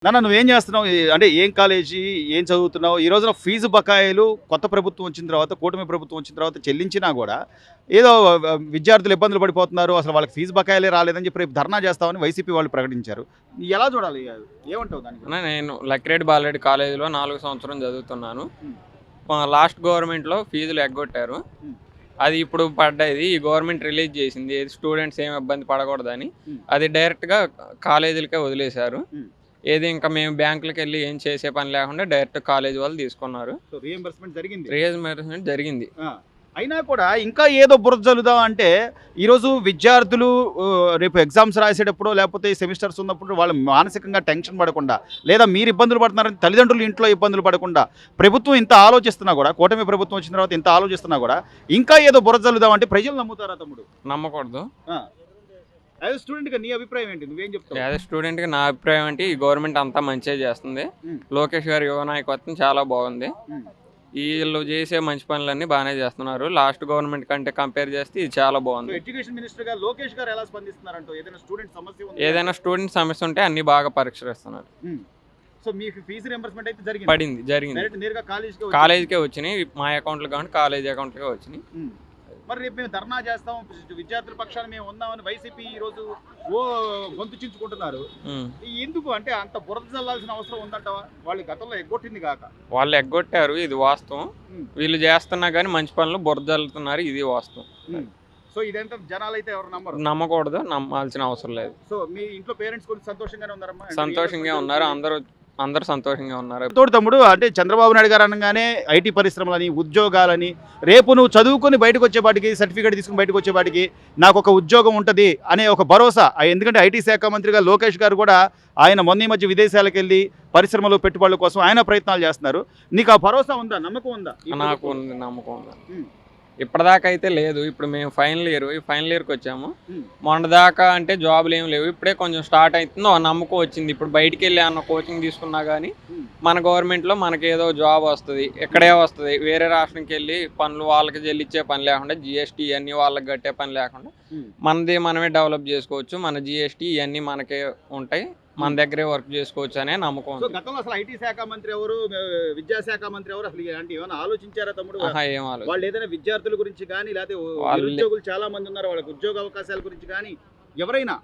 నాన్న నువ్వేం చేస్తున్నావు? అంటే ఏం కాలేజీ? ఏం చదువుతున్నావు? ఈ రోజున ఫీజు బకాయిలు కొత్త ప్రభుత్వం వచ్చిన తర్వాత, కూటమి ప్రభుత్వం వచ్చిన తర్వాత చెల్లించినా గూడా, ఏదో విద్యార్థులు ఇబ్బందులు పడిపోతున్నారు. అసలు వాళ్ళకి ఫీజు బకాయిలే రాలేదని చెప్పి రేపు ధర్నా చేస్తామని వైసీపీ వాళ్ళు ప్రకటించారు. ఎలా చూడాలి? ఏమంటావు దానికి? నేను లక్కిరెడ్డి బాలరెడ్డి కాలేజీలో 4 సంవత్సరం చదువుతున్నాను. హ్మ్. లాస్ట్ గవర్నమెంట్‌లో ఫీజులు ఎగ్గొట్టారు. హ్మ్. అది ఇప్పుడు పడ్డది. ఈ గవర్నమెంట్ రిలీజ్ చేసింది. ఏది స్టూడెంట్స్ ఏమి ఇబ్బంది పడకూడదని. హ్మ్. అది డైరెక్ట్‌గా కాలేజీలకే వదిలేశారు. హ్మ్. ఏది ఇంకా మేము బ్యాంకులకెళ్ళి ఏం చేసే పని లేకుండా డైరెక్ట్ కాలేజీ వాళ్ళు తీసుకున్నారు. సో రీయింబర్స్‌మెంట్ జరిగింది. రీయింబర్స్‌మెంట్ జరిగింది. ఆ! అయినా కూడా ఇంకా ఏదో బురద జల్లుదాం అంటే, ఈరోజు విద్యార్థులు రేపు ఎగ్జామ్స్ రాసేటప్పుడో, లేకపోతే సెమిస్టర్స్ ఉన్నప్పుడు వాళ్ళు మానసికంగా టెన్షన్ పడకుండా, లేదా మీరు ఇబ్బందులు పడుతున్నారని తల్లిదండ్రులు ఇంట్లో ఇబ్బందులు పడకుండా, ప్రభుత్వం ఇంత ఆలోచిస్తున్నా కూడా, కూటమి ప్రభుత్వం వచ్చిన తర్వాత ఇంత ఆలోచిస్తున్నా కూడా, ఇంకా ఏదో బురద జల్లుదాం అంటే ప్రజలు నమ్ముతారా తమ్ముడు? నమ్మకూడదు. యాజ్ స్టూడెంట్‌గా నీ అభిప్రాయం ఏంటి? నువ్వేం చెప్తావు? యాజ్ స్టూడెంట్‌గా నా అభిప్రాయం అంటే ఈ గవర్నమెంట్ అంతా మంచిగా చేస్తుంది. హ్మ్. లోకేష్ గారి యువ నాయకత్వం చాలా బాగుంది. హ్మ్. వీళ్ళు చేసే మంచి పనులన్నీ బాగానే చేస్తున్నారు. లాస్ట్ గవర్నమెంట్ కంటే కంపేర్ చేస్తే ఇది చాలా సో బాగుంది. ఎడ్యుకేషన్ మినిస్టర్‌గా లోకేష్ గారు ఎలా స్పందిస్తున్నారంటో? ఏదైనా స్టూడెంట్ సమస్య ఉందా? ఏదైనా స్టూడెంట్ సమస్య ఉంటే అన్ని బాగా పరిష్కరిస్తున్నారు. హ్మ్. సో మీకు ఫీజు రీయింబర్స్‌మెంట్ అయితే జరిగింది. జరిగింది. డైరెక్ట్ నేరుగా కాలేజ్‌కే వచ్చింది. కాలేజీకే వచ్చినాయి. మా అకౌంట్లు కాకుండా కాలేజ్ అకౌంట్కే వచ్చినాయి. హ్మ్. మరి రేపు మేము ధర్నా చేస్తాం, విద్యార్థుల పక్షాన మేము ఉన్నామని వైసీపీ ఈరోజు గొంతు చించుకుంటున్నారు. ఉమ్. ఎందుకు అంటే అంత బురద చల్లాల్సిన అవసరం ఉందంటావా? వాళ్ళు గతంలో ఎగ్గొట్టింది కాక. వాళ్ళు ఎగ్గొట్టారు, ఇది వాస్తవం. హ్మ్. వీళ్ళు చేస్తున్నా కానీ మంచి పనులు బురదలుతున్నారు, ఇది వాస్తవం. హ్మ్. సో ఇదంతా జనాలు అయితే ఎవరు నమ్మరు. నమ్మకూడదు, నమ్మాల్సిన అవసరం లేదు. సో మీ ఇంట్లో పేరెంట్స్ కూడా సంతోషంగానే ఉన్నారమ్మా? అంటే సంతోషంగా ఉన్నారు, అందరూ సంతోషంగా ఉన్నారు. తోడు తమ్ముడు, అంటే చంద్రబాబు నాయుడు గారు అనగానే ఐటీ పరిశ్రమలని, ఉద్యోగాలని, రేపు నువ్వు చదువుకొని బయటకు వచ్చేపాటికి, సర్టిఫికేట్ తీసుకుని బయటకు వచ్చేపాటికి నాకు ఒక ఉద్యోగం ఉంటుంది అనే ఒక భరోసా. ఎందుకంటే ఐటీ శాఖ మంత్రిగా లోకేష్ గారు కూడా ఆయన మొన్న ఈ మధ్య విదేశాలకు వెళ్ళి పరిశ్రమలు పెట్టుబడుల కోసం ఆయన ప్రయత్నాలు చేస్తున్నారు. నీకు ఆ భరోసా ఉందా? నమ్మకం ఉందా? నాకు ఉంది, నమ్మకం ఉంది. ఉమ్. ఇప్పటిదాకా అయితే లేదు. ఇప్పుడు మేము ఈ ఫైనల్ ఇయర్కి వచ్చాము. ఉమ్. మొన్న దాకా అంటే జాబులు ఏం లేవు. ఇప్పుడే కొంచెం స్టార్ట్ అవుతుందో నమ్మకం వచ్చింది. ఇప్పుడు బయటికి వెళ్ళి అన్న కోచింగ్ తీసుకున్నా కానీ ఉమ్. మన గవర్నమెంట్లో మనకేదో జాబ్ వస్తుంది, ఎక్కడే వస్తుంది. వేరే రాష్ట్రంకి వెళ్ళి పనులు వాళ్ళకి చెల్లించే పని లేకుండా, జిఎస్టీ ఇవన్నీ వాళ్ళకి కట్టే పని లేకుండా ఉమ్. మనది మనమే డెవలప్ చేసుకోవచ్చు. మన జిఎస్టీ ఇవన్నీ మనకే ఉంటాయి, మన దగ్గరే వర్క్ చేసుకోవచ్చు అనే నమ్మకం సో ఉంది. గతంలో అసలు ఐటీ శాఖ మంత్రి ఎవరు, విద్యాశాఖ మంత్రి ఎవరు, అసలు ఇలాంటి ఏమైనా ఆలోచించారా తమ్ముడు? ఏం ఆలోచన. వాళ్ళు ఏదైనా విద్యార్థుల గురించి కానీ, లేకపోతే వాళ్ళు- నిరుద్యోగులు చాలా మంది ఉన్నారు, వాళ్ళకి ఉద్యోగ అవకాశాల గురించి కానీ ఎవరైనా?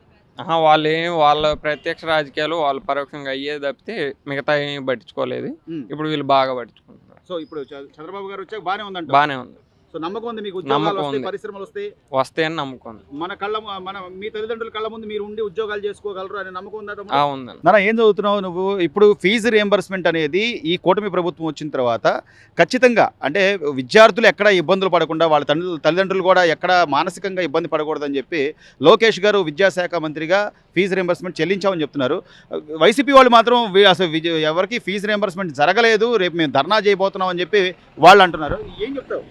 వాళ్ళ ప్రత్యక్ష రాజకీయాలు వాళ్ళు పరోక్షంగా అయ్యేది తప్పితే మిగతా ఏమీ పట్టించుకోలేదు. ఉమ్. ఇప్పుడు వీళ్ళు బాగా పట్టించుకుంటున్నారు. సో ఇప్పుడు చంద్రబాబు గారు వచ్చాక బానే ఉందంట. బాగానే ఉంది, సో నమ్మకం ఉంది మీకు, ఉద్యోగాలు నమ్మకం వస్తాయి, ఉంది. పరిశ్రమలు వస్తాయి, వస్తాయని నమ్మకం ఉంది. మన మీ తల్లిదండ్రుల కళ్ళ ముందు మీరు ఉండి ఉద్యోగాలు చేసుకోగలరు అనే నమ్మకం ఉందా తమ్ముడు? ఉందండి. నాన్న ఏం చదువుతున్నావు నువ్వు? ఇప్పుడు ఫీజు రియంబర్స్మెంట్ అనేది ఈ కూటమి ప్రభుత్వం వచ్చిన తర్వాత ఖచ్చితంగా అంటే విద్యార్థులు ఎక్కడ ఇబ్బందులు పడకుండా, వాళ్ళ తల్లిదండ్రులు కూడా ఎక్కడ మానసికంగా ఇబ్బంది పడకూడదని చెప్పి లోకేష్ గారు విద్యాశాఖ మంత్రిగా ఫీజు రియంబర్స్మెంట్ చెల్లించామని చెప్తున్నారు. వైసీపీ వాళ్ళు మాత్రం అసలు ఎవరికి ఫీజు రియంబర్స్మెంట్ జరగలేదు, రేపు మేము ధర్నా చేయబోతున్నాం అని చెప్పి వాళ్ళు అంటున్నారు. ఏం చెప్తావు?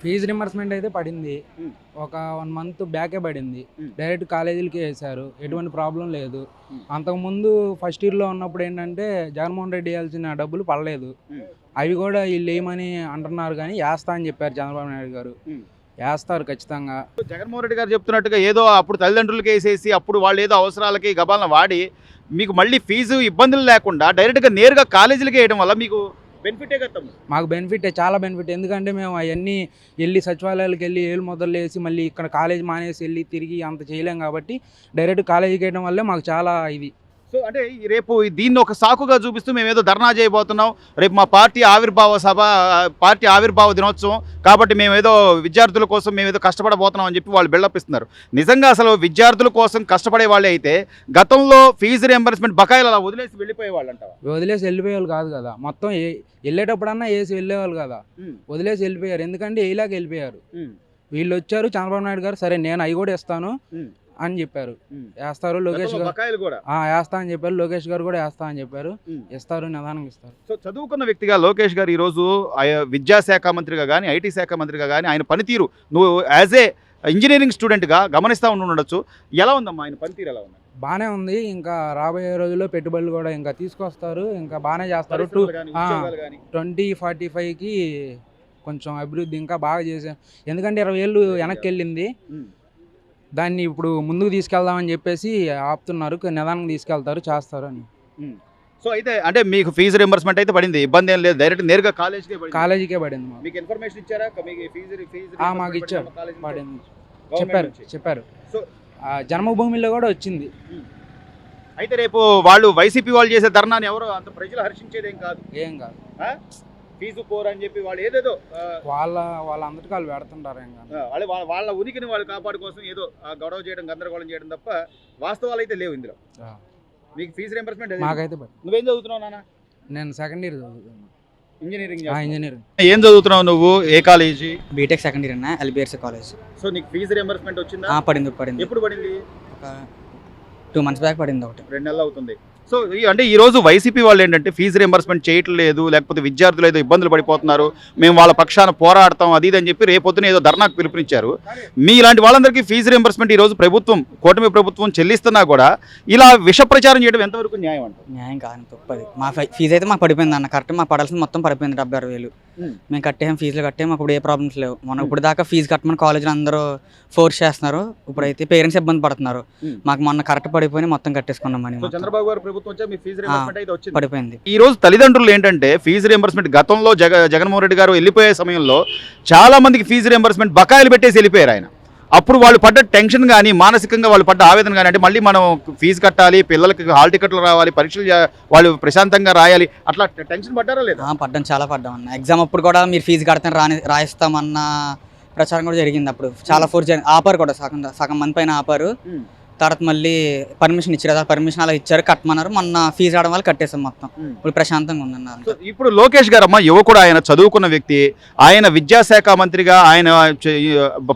ఫీజు రింబర్స్మెంట్ అయితే పడింది. ఉమ్. ఒక 1 మంత్ బ్యాకే పడింది. ఉమ్. డైరెక్ట్ కాలేజీలకి వేశారు, ఎటువంటి ప్రాబ్లం లేదు. ఉమ్. అంతకుముందు ఫస్ట్ ఇయర్లో ఉన్నప్పుడు ఏంటంటే జగన్మోహన్ రెడ్డి వేయాల్సిన డబ్బులు పడలేదు. ఉమ్. అవి కూడా వీళ్ళు వేయమని అంటున్నారు, కానీ వేస్తా అని చెప్పారు చంద్రబాబు నాయుడు గారు. ఉమ్. వేస్తారు ఖచ్చితంగా. జగన్మోహన్ రెడ్డి గారు చెప్తున్నట్టుగా ఏదో అప్పుడు తల్లిదండ్రులకి వేసేసి అప్పుడు వాళ్ళు ఏదో అవసరాలకి గబాలను వాడి మీకు మళ్ళీ ఫీజు ఇబ్బందులు లేకుండా డైరెక్ట్గా నేరుగా కాలేజీలకి వేయడం వల్ల మీకు బెనిఫిటే కదా? మాకు బెనిఫిటే, చాలా బెనిఫిట్. ఎందుకంటే మేము అవన్నీ వెళ్ళి సచివాలయాలకు వెళ్ళి ఏళ్ళు మొదలు వేసి మళ్ళీ ఇక్కడ కాలేజ్ మానేసి వెళ్ళి తిరిగి అంత చేయలేం కాబట్టి డైరెక్ట్ కాలేజీకి వేయడం వల్లే మాకు చాలా ఇది. సో అంటే రేపు దీన్ని ఒక సాకుగా చూపిస్తూ మేము ఏదో ధర్నా చేయబోతున్నాం, రేపు మా పార్టీ ఆవిర్భావ దినోత్సవం కాబట్టి మేము ఏదో విద్యార్థుల కోసం మేము ఏదో కష్టపడబోతున్నాం అని చెప్పి వాళ్ళు బిల్డప్ ఇస్తున్నారు. నిజంగా అసలు విద్యార్థుల కోసం కష్టపడే వాళ్ళే అయితే గతంలో ఫీజు రియంబర్స్మెంట్ బకాయిలు అలా వదిలేసి వెళ్ళిపోయే వాళ్ళు అంటావా? వదిలేసి వెళ్ళిపోయేవాళ్ళు కాదు కదా, మొత్తం వెళ్ళేటప్పుడన్నా వేసి వెళ్ళేవాళ్ళు కదా. వదిలేసి వెళ్ళిపోయారు, ఎందుకంటే వేయలేక వెళ్ళిపోయారు. వీళ్ళు వచ్చారు, చంద్రబాబు నాయుడు గారు సరే నేను అవి కూడా ఇస్తాను అని చెప్పారు. వేస్తారు లోకేష్ గారు, వేస్తా అని చెప్పారు. లోకేష్ గారు కూడా వేస్తా అని చెప్పారు. ఇస్తారు, నిదానంగా ఇస్తారు. సో చదువుకున్న వ్యక్తిగా లోకేష్ గారు ఈరోజు విద్యాశాఖ మంత్రిగా కానీ, ఐటీ శాఖ మంత్రిగా కానీ ఆయన పనితీరు నువ్వు యాజ్ ఏ ఇంజనీరింగ్ స్టూడెంట్గా గమనిస్తూ ఉండొచ్చు. ఎలా ఉందమ్మా ఆయన పనితీరు? ఎలా ఉంది? బాగానే ఉంది. ఇంకా రాబోయే రోజుల్లో పెట్టుబడులు కూడా ఇంకా తీసుకొస్తారు, ఇంకా బాగానే చేస్తారు. 2045కి కొంచెం అభివృద్ధి ఇంకా బాగా చేశారు. ఎందుకంటే 20 ఏళ్ళు వెనక్కి వెళ్ళింది, దాన్ని ఇప్పుడు ముందుకు తీసుకెళ్దామని చెప్పేసి ఆపుతున్నారు. నిదానంగా తీసుకెళ్తారు, చేస్తారు అని. సో అయితే అంటే మీకు ఫీజు రింబర్స్మెంట్ అయితే పడింది, ఇబ్బంది ఏం లేదు, డైరెక్ట్ నేరుగా కాలేజ్కే పడింది. కాలేజీకే పడింది మాకు. మీకు ఇన్ఫర్మేషన్ ఇచ్చారా మీకు ఫీజు మాకు ఇచ్చారు, పడింది Government చెప్పారు నుంచి. చెప్పారు. సో జన్మభూమిలో కూడా వచ్చింది. అయితే రేపు వాళ్ళు వైసీపీ వాళ్ళు చేసే ధర్నాన్ని ఎవరో అంత ప్రజలు హర్షించేది ఏం కాదు. ఏం కాదు, ఫీజు పోర్ అని చెప్పి వాళ్ళు ఏదేదో వాళ్ళందరికీ వాళ్ళు పెడుతుంటారు. ఏం కాదు, వాళ్ళ ఉనికిని వాళ్ళు కాపాడు కోసం ఏదో గొడవ చేయడం, గందరగోళం చేయడం తప్ప వాస్తవాలు అయితే లేవు ఇందులో. మీకు ఫీజు రింబర్స్మెంట్ మాకైతే పడింది. నువ్వేం చదువుతున్నావు నాన్న? నేను సెకండ్ ఇయర్ చదువుతున్నాను, ఇంజనీరింగ్. ఇంజనీరింగ్. ఏం చదువుతున్నావు నువ్వు? ఏ కాలేజీ? బీటెక్ సెకండ్ ఇయర్ అన్న, ఎల్బిఆర్సీ కాలేజ్. సో నీకు ఫీజు రింబర్స్మెంట్ వచ్చిందా? పడింది. ఎప్పుడు పడింది? ఒక 2 months బ్యాక్ పడింది ఒకటి. 2 నెలలు అవుతుంది. సో అంటే ఈ రోజు వైసీపీ వాళ్ళు ఏంటంటే ఫీజు రింబర్స్మెంట్ చేయట్లేదు, లేకపోతే విద్యార్థులు ఏదో ఇబ్బందులు పడిపోతున్నారు, మేము వాళ్ళ పక్షాన పోరాడతాం అది ఇది అని చెప్పి రేపొద్దున ఏదో ధర్నాకు పిలుపునిచ్చారు. మీ ఇలాంటి వాళ్ళందరికీ ఫీజు రింబర్స్మెంట్ ఈ రోజు ప్రభుత్వం, కూటమి ప్రభుత్వం చెల్లిస్తున్నా కూడా ఇలా విష ప్రచారం చేయడం ఎంతవరకు న్యాయం అంటారు? న్యాయం కాదు, తప్పది. మా ఫీజు అయితే మాకు పడిపోయింది అన్న, కరెక్ట్ మాకు పడాల్సింది మొత్తం పడిపోయింది 76,000. మేము కట్టాం, ఫీజులు కట్టాము, అప్పుడు ఏ ప్రాబ్లమ్స్ లేవు. మనం ఇప్పుడు దాకా ఫీజు కట్టమని కాలేజీలో అందరూ ఫోర్స్ చేస్తున్నారు, ఇప్పుడైతే పేరెంట్స్ ఇబ్బంది పడుతున్నారు. మాకు మొన్న కరెక్ట్ పడిపోయి మొత్తం కట్టేసుకున్నాం మనీ. చంద్రబాబు గారు ప్రభుత్వం వచ్చా మీ ఫీజు రింబర్స్మెంట్ అయితే వచ్చింది, పడిపోయింది. ఈ రోజు తల్లిదండ్రులు ఏంటంటే ఫీజు రింబర్స్మెంట్ గతంలో జగన్మోహన్ రెడ్డి గారు వెళ్ళిపోయే సమయంలో చాలా మందికి ఫీజు రింబర్స్మెంట్ బకాయిలు పెట్టేసి వెళ్ళిపోయారు ఆయన. అప్పుడు వాళ్ళు పడ్డ టెన్షన్ కానీ, మానసికంగా వాళ్ళు పడ్డ ఆవేదన కానీ, అంటే మళ్ళీ మనం ఫీజు కట్టాలి, పిల్లలకి హాల్ టికెట్లు రావాలి, పరీక్షలు వాళ్ళు ప్రశాంతంగా రాయాలి, అట్లా టెన్షన్ పడ్డారా లేదా? పడ్డాం, చాలా పడ్డాం అన్న. ఎగ్జామ్ అప్పుడు కూడా మీరు ఫీజు కడితే రాయిస్తామన్న ప్రచారం కూడా జరిగింది. అప్పుడు చాలా ఫోర్స్ ఆపారు కూడా, సగం మంది పైన ఆపారు. తర్వాత మళ్ళీ పర్మిషన్ ఇచ్చారు, పర్మిషన్ అలా ఇచ్చారు, కట్టమన్నారు. మొన్న ఫీజు రావడం వల్ల కట్టేసాం మొత్తం. ఇప్పుడు ప్రశాంతంగా ఉందన్నారు. ఇప్పుడు లోకేష్ గారు అమ్మ యువకుడు, ఆయన చదువుకున్న వ్యక్తి, ఆయన విద్యాశాఖ మంత్రిగా ఆయన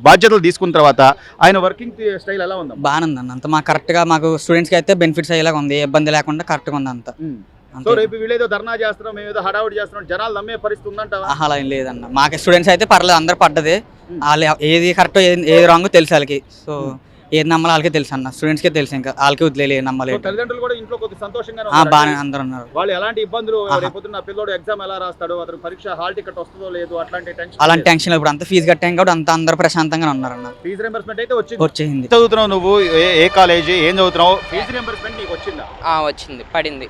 బాధ్యతలు తీసుకున్న తర్వాత ఆయన వర్కింగ్ స్టైల్ ఎలా ఉంది? బాగానే ఉందన్న, అంత మాకు కరెక్ట్గా మాకు స్టూడెంట్స్కి అయితే బెనిఫిట్స్ అయ్యేలాగా ఉంది, ఏ ఇబ్బంది లేకుండా కరెక్ట్గా ఉంది అంత. సో రేపు వీళ్ళేదో ధర్నా చేస్తున్నాం, మేము ఏదో హడావుడి చేస్తున్నాం, జనాలు నమ్మే పరిస్థితి ఉందంటావా? అలా ఏం లేదన్న, మాకు స్టూడెంట్స్ అయితే పర్లేదు, అందరు పడ్డది. వాళ్ళు ఏది కరెక్ట్ ఏది రాంగ్ తెలుసు వాళ్ళకి. సో ఏది నమ్మాలి వాళ్ళకే తెలుసు అన్న, స్టూడెంట్స్కే తెలుసు, ఇంకా వాళ్ళకే వదిలేదు ఏది నమ్మలేదు. తల్లిదండ్రులు కూడా ఇంట్లో కొద్దిగా సంతోషంగా బాగానే అందరూ ఉన్నారు. వాళ్ళు ఎలాంటి ఇబ్బందులు, రేపొద్దున పిల్లోడు ఎగ్జామ్ ఎలా రాస్తాడు, అతను పరీక్ష హాల్ టికెట్ వస్తుందో లేదో అలాంటి టెన్షన్ ఇప్పుడు అంతా ఫీజు కట్టాం కాబట్టి అంత అందరూ ప్రశాంతంగా ఉన్నారన్న. ఫీజు రింబర్స్మెంట్ అయితే వచ్చింది. చదువుతున్నావు నువ్వు? ఏ కాలేజీ, ఏం చదువుతున్నావు? ఫీజు రింబర్స్మెంట్ నీకు వచ్చిందా? వచ్చింది, పడింది.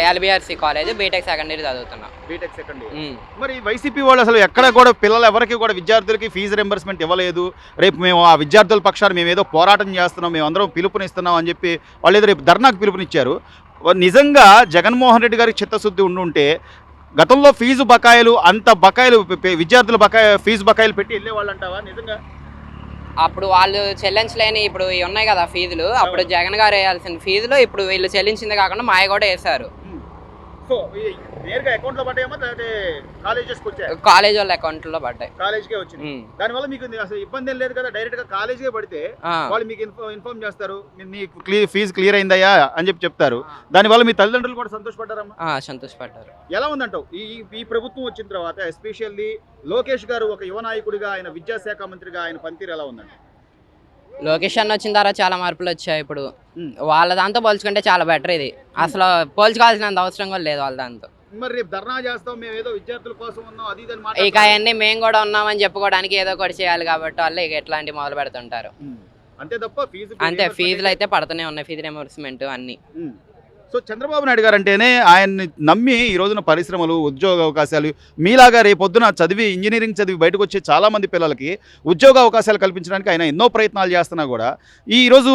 LBRC college, BTech second year చదువుతున్నా. BTech second year. మరి వైసీపీ వాళ్ళు అసలు ఎక్కడ కూడా పిల్లలు ఎవరికి కూడా విద్యార్థులకి ఫీజు రింబర్స్మెంట్ ఇవ్వలేదు, రేపు మేము ఆ విద్యార్థుల పక్షాన్ని మేము ఏదో పోరాటం చేస్తున్నాం, మేము అందరం పిలుపునిస్తున్నాం అని చెప్పి వాళ్ళు ఏదో రేపు ధర్నాకు పిలుపునిచ్చారు. నిజంగా జగన్మోహన్ రెడ్డి గారికి చిత్తశుద్ధి ఉండుంటే గతంలో ఫీజు బకాయిలు, అంత బకాయిలు విద్యార్థుల ఫీజు బకాయిలు పెట్టి వెళ్ళేవాళ్ళు అంటావా నిజంగా? అప్పుడు వాళ్ళు చెల్లించలేని ఇప్పుడు ఇవి ఉన్నాయి కదా ఫీజులు, అప్పుడు జగన్ గారు వేయాల్సిన ఫీజులు ఇప్పుడు వీళ్ళు చెల్లించింది కాకుండా మాయ కూడా వేశారు. సో నేరుగా అకౌంట్ లో పడ్డాయేమో లేకపోతే కాలేజెస్కి వచ్చాయి? కాలేజ్ వాళ్ళ అకౌంట్ లో పడ్డాయి. కాలేజ్కే వచ్చింది. దానివల్ల మీకు అసలు ఇబ్బంది ఏం లేదు కదా, డైరెక్ట్ గా కాలేజ్కే పడితే వాళ్ళు మీకు ఇన్ఫార్మ్ చేస్తారు, మీ ఫీజు క్లియర్ అయిందయ్యా అని చెప్పి చెప్తారు. దానివల్ల మీ తల్లిదండ్రులు కూడా సంతోషపడ్డారమ్మా? సంతోషపడ్డారు. ఎలా ఉందంటావు ఈ ప్రభుత్వం వచ్చిన తర్వాత, ఎస్పెషల్లీ లోకేష్ గారు ఒక యువ నాయకుడిగా, ఆయన విద్యాశాఖ మంత్రిగా ఆయన పనితీరు ఎలా ఉందండి? లోకేష్ అన్న వచ్చిన తర్వాత చాలా మార్పులు వచ్చాయి. ఇప్పుడు వాళ్ళ దాంతో పోల్చుకుంటే చాలా బెటర్ ఇది, అసలు పోల్చుకోవాల్సినంత అవసరం కూడా లేదు వాళ్ళ దాంతో. మరి రేపు ధర్నా చేస్తాం, మేము ఏదో విద్యార్థుల కోసం ఉన్నాం అది ఇది అని ఇక అవన్నీ మేము కూడా ఉన్నామని చెప్పుకోవడానికి ఏదో ఒకటి చేయాలి కాబట్టి వాళ్ళు ఇక ఎట్లాంటి మొదలు పెడుతుంటారు. అంతే తప్ప అంతే, ఫీజులు అయితే పడుతూనే ఉన్నాయి, ఫీజు రియంబర్స్మెంట్ అన్ని. సో చంద్రబాబు నాయుడు గారు అంటేనే ఆయన్ని నమ్మి ఈ రోజున పరిశ్రమలు, ఉద్యోగ అవకాశాలు, మీలాగా రేపొద్దున ఇంజనీరింగ్ చదివి బయటకు వచ్చే చాలామంది పిల్లలకి ఉద్యోగ అవకాశాలు కల్పించడానికి ఆయన ఎన్నో ప్రయత్నాలు చేస్తున్నా కూడా ఈరోజు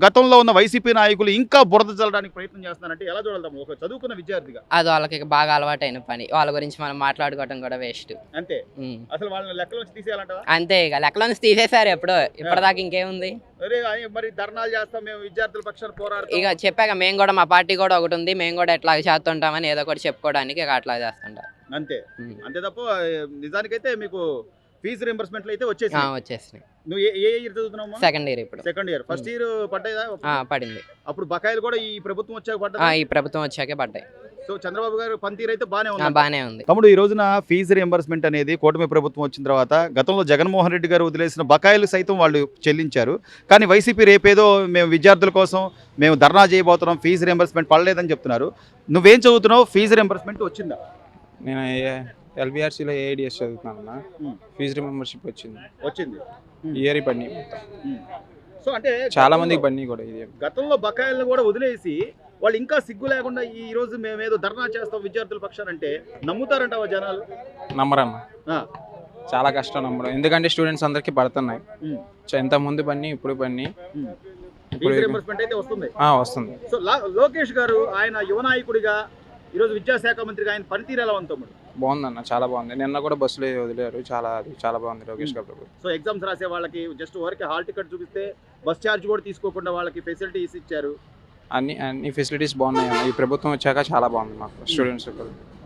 గతంలో ఉన్న వైసీపీ నాయకులు ఇంకా బురద చల్లడానికి ప్రయత్నం చేస్తున్నారంటే ఎలా చూడదాం ఒక చదువుకున్న విద్యార్థిగా? అది వాళ్ళకి బాగా అలవాటైన పని, వాళ్ళ గురించి మనం మాట్లాడుకోవడం కూడా వేస్ట్. అంతే, అసలు వాళ్ళని లెక్కలోంచి తీసేయాలంటావా? అంతే, ఇక లెక్కలో నుంచి తీసేశారు ఎప్పుడో, ఇప్పటిదాకా ఇంకేముంది. మరి ధర్నాలు చేస్తాం, మేము విద్యార్థుల పక్షాన పోరాడతాం, ఇక చెప్పాక మేము కూడా, మా పార్టీ కూడా ఒకటి ఉంది, మేము కూడా ఎట్లా చేస్తుంటామని ఏదో ఒకటి చెప్పుకోవడానికి అట్లా చేస్తుంటాం. అంతే అంతే తప్ప నిజానికైతే మీకు ఫీజు రింబర్స్మెంట్లు అయితే వచ్చేసినాయి. నువ్వు ఏ ఇయర్ చదువుతున్నావు? Second year. ఇప్పుడు సెకండ్ ఇయర్. ఫస్ట్ ఇయర్ పడ్డాయిదా? పడింది. అప్పుడు బకాయిలు కూడా ఈ ప్రభుత్వం వచ్చాక పడ్డా? ఈ ప్రభుత్వం వచ్చాకే పడ్డాయి. సో చంద్రబాబు గారు పనితీరు అయితే బానే ఉంది. తమ్ముడు, ఈ రోజున ఫీజు రియంబర్స్మెంట్ అనేది కూటమి ప్రభుత్వం వచ్చిన తర్వాత గతంలో జగన్మోహన్ రెడ్డి గారు వదిలేసిన బకాయిలు సైతం వాళ్ళు చెల్లించారు. కానీ వైసీపీ రేపేదో మేము విద్యార్థుల కోసం మేము ధర్నా చేయబోతున్నాం, ఫీజు రియంబర్స్మెంట్ పడలేదని చెప్తున్నారు. నువ్వేం చదువుతున్నావు? ఫీజు రియంబర్స్మెంట్ వచ్చిందా? నేను ఎల్బిఆర్సీలో ఏఐడిఎస్ చదువుతున్నాను అన్న. ఫీజు రిమెంబర్షిప్ వచ్చింది. ఇయర్ పడినాయి. సో అంటే చాలా మందికి పడినాయి కూడా. ఇది గతంలో బకాయిలను కూడా వదిలేసి వాళ్ళు ఇంకా సిగ్గు లేకుండా ఈ రోజు మేమేదో ధర్నా చేస్తాం విద్యార్థుల పక్షానంటే నమ్ముతారంటావా జనాలు? నమ్మరన్న, ఆ, చాలా కష్టం నమ్మడం. ఎందుకంటే స్టూడెంట్స్ అందరికీ పడుతున్నాయి. ఉమ్, ఇంత ముందు పని ఇప్పుడు పని ఉమ్. ఫీజు రింబర్స్మెంట్ అయితే వస్తుంది. వస్తుంది. సో లోకేష్ గారు ఆయన యువ నాయకుడిగా ఈరోజు విద్యాశాఖ మంత్రిగా ఆయన పనితీరు ఎలా ఉంది తమ్ముడు? బాగుందన్న, చాలా బాగుంది. నిన్న కూడా బస్సులో వదిలేరు, చాలా బాగుంది లోకేష్ గారు ప్రభుత్వం. సో ఎగ్జామ్స్ రాసే వాళ్ళకి జస్ట్ వరకు హాల్ టికెట్ చూపిస్తే బస్ ఛార్జ్ కూడా తీసుకోకుండా వాళ్ళకి ఫెసిలిటీస్ ఇచ్చారు. అన్ని ఫెసిలిటీస్ బాగున్నాయి అన్న. ఈ ప్రభుత్వం వచ్చాక చాలా బాగుంది మాకు స్టూడెంట్స్.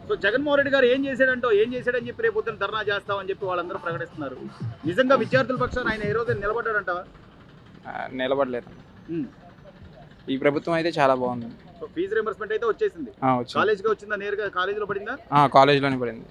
సో జగన్మోహన్ రెడ్డి గారు ఏం చేశాడని చెప్పి రేపు పొద్దున్న ధర్నా చేస్తామని చెప్పి వాళ్ళందరూ ప్రకటిస్తున్నారు. నిజంగా విద్యార్థుల పక్షాన ఆయన ఏ రోజు నిలబడ్డాడంటావా? నిలబడలేదు. ఈ ప్రభుత్వం అయితే చాలా బాగుంది. సో ఫీజు రింబర్స్మెంట్ అయితే వచ్చేసింది. వచ్చింది. కాలేజ్గా వచ్చిందా? నేరుగా కాలేజీలో పడిందా? కాలేజ్లోనే పడింది.